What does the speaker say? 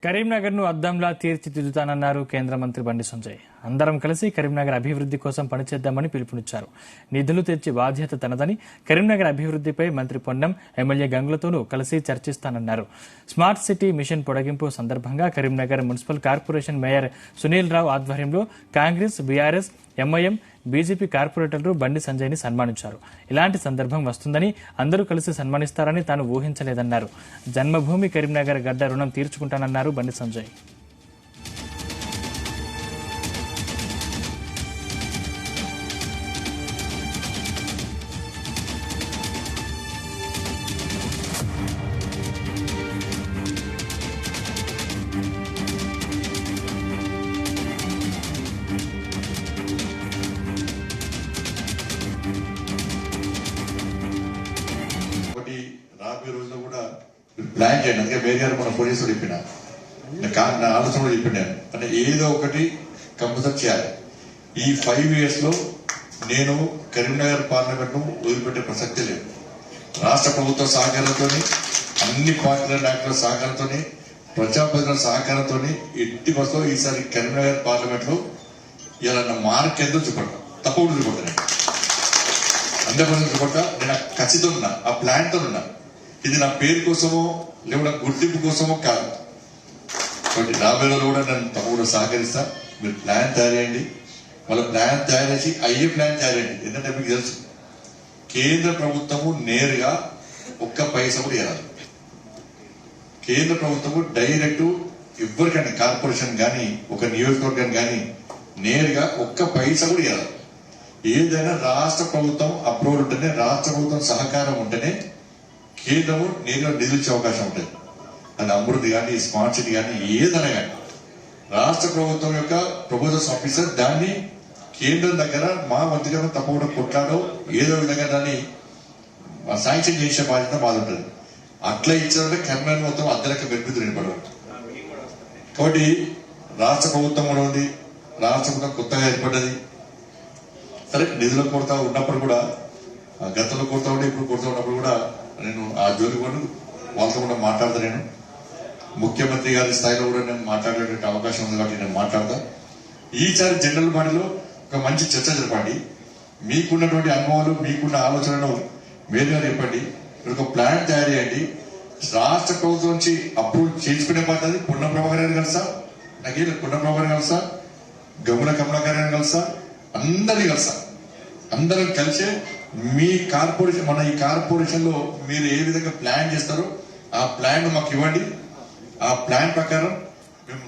కరీంనగర్ను అద్దంలా తీర్చిదిద్దుతానన్నారు కేంద్ర మంత్రి బండి సంజయ్. అందరం కలిసి కరీంనగర్ అభివృద్ధి కోసం పనిచేద్దామని పిలుపునిచ్చారు. నిధులు తెచ్చి బాధ్యత తనదని, కరీంనగర్ అభివృద్ధిపై మంత్రి పొన్నం, ఎమ్మెల్యే గంగులతోనూ కలిసి చర్చిస్తానన్నారు. స్మార్ట్ సిటీ మిషన్ పొడిగింపు సందర్భంగా Karimnagar municipal corporation mayor Sunil Rao ఆధ్వర్యంలో కాంగ్రెస్, బీఆర్ఎస్, ఎంఐఎం, బీజేపీ కార్పొరేటర్లు బండి సంజయ్ని సన్మానించారు. ఇలాంటి సందర్భం వస్తుందని, అందరూ కలిసి సన్మానిస్తారని తాను ఊహించలేదన్నారు. జన్మభూమి కరీంనగర్ గడ్డ రుణం తీర్చుకుంటానన్నారు బండి సంజయ్. రాబోయే రోజుల్లో కూడా ప్లాన్ చేయండి. అందుకే మేరీ గారు మన పోలీసులు చెప్పిన నా ఆలోచన కూడా చెప్పినాను అంటే ఏదో ఒకటి కంపల్సరీ చేయాలి. ఈ 5 years లో నేను కరీంనగర్ పార్లమెంట్ ను వదిలిపెట్టే ప్రసక్తి లేదు. రాష్ట్ర ప్రభుత్వ సహకారంతో, అన్ని పార్టీల నాయకుల సహకారంతో, ప్రజాప్రతినిధుల సహకారంతో ఎట్టి బస్సులో ఈసారి కరీంనగర్ పార్లమెంట్ లో ఇలా మార్క్ ఎంతో చూపడతాను, తప్పకుండా చూపడతాను. 100% చూపడతా. నేను ఖచ్చితంగా ఉన్నా, ఆ ప్లాన్ తో ఉన్నా. ఇది నా పేరు కోసమో లేకుండా గుర్తింపు కోసమో కాదు. కాబట్టి రాబోయే రోజులు కూడా నన్ను తప్పకుండా సహకరిస్తా. మీరు ప్లాన్ తయారేయండి, వాళ్ళ ప్లాన్ తయారు చేసి అయ్యే ప్లాన్ తయారేయండి. ఎందుకంటే మీకు తెలుసు, కేంద్ర ప్రభుత్వము నేరుగా ఒక్క పైసా కూడా ఇవ్వాలి. కేంద్ర ప్రభుత్వము డైరెక్ట్ ఎవరికైనా కార్పొరేషన్ కానీ, ఒక నియోజకవర్గం కానీ నేరుగా ఒక్క పైసా కూడా ఇవ్వాలి. ఏదైనా రాష్ట్ర ప్రభుత్వం అప్రూవల్ ఉంటేనే, రాష్ట్ర ప్రభుత్వం సహకారం ఉంటేనే కేంద్రము నేరుగా నిధులు ఇచ్చే అవకాశం ఉంటుంది. అది అమృతి కానీ, స్మార్ట్ సిటీ కానీ, ఏదైనా కానీ రాష్ట్ర ప్రభుత్వం యొక్క ప్రపోజల్స్ ఆఫీసర్ దాన్ని కేంద్రం దగ్గర మా వంతుగా తప్పకుండా కొట్లాడో ఏదో విధంగా దాన్ని శాంక్షన్ చేసే బాధ్యత మాది ఉంటుంది. అట్లా ఇచ్చారంటే కరీంనగర్ మొత్తం అద్దెలకి మెరుగుదల నిలబడదు. కాబట్టి రాష్ట్ర ప్రభుత్వం కూడా ఉంది, రాష్ట్ర ప్రభుత్వం కొత్తగా ఏర్పడ్డది. సరే, నిధుల కొరత ఉన్నప్పుడు కూడా, గతంలో కొరత ఉంటే ఇప్పుడు కొరత ఉన్నప్పుడు కూడా నేను ఆ జోలి కూడా వాళ్ళతో కూడా మాట్లాడతా. నేను ముఖ్యమంత్రి గారి స్థాయిలో కూడా నేను మాట్లాడే అవకాశం ఉంది కాబట్టి నేను మాట్లాడతా. ఈసారి జనరల్ బాడీలో ఒక మంచి చర్చ జరపండి. మీకున్నటువంటి అనుభవాలు, మీకున్న ఆలోచనలు మేలుగా చెప్పండి. ఒక ప్లాన్ తయారు చేయండి. రాష్ట్ర ప్రభుత్వం నుంచి అప్రూవ్ చేసుకునే పద్ధతి పొన్నం ప్రభాకర్ గారిని కలుసా, నాకేం పొన్నం ప్రభాకర్ కలుసా, గముల కమలాకర్ గారిని కలుసా, అందరినీ కలుసా. అందరం కలిసే మీ కార్పొరేషన్, మన ఈ కార్పొరేషన్ లో మీరు ఏ విధంగా ప్లాన్ చేస్తారో ఆ ప్లాన్ మాకు ఇవ్వండి. ఆ ప్లాన్ ప్రకారం మేము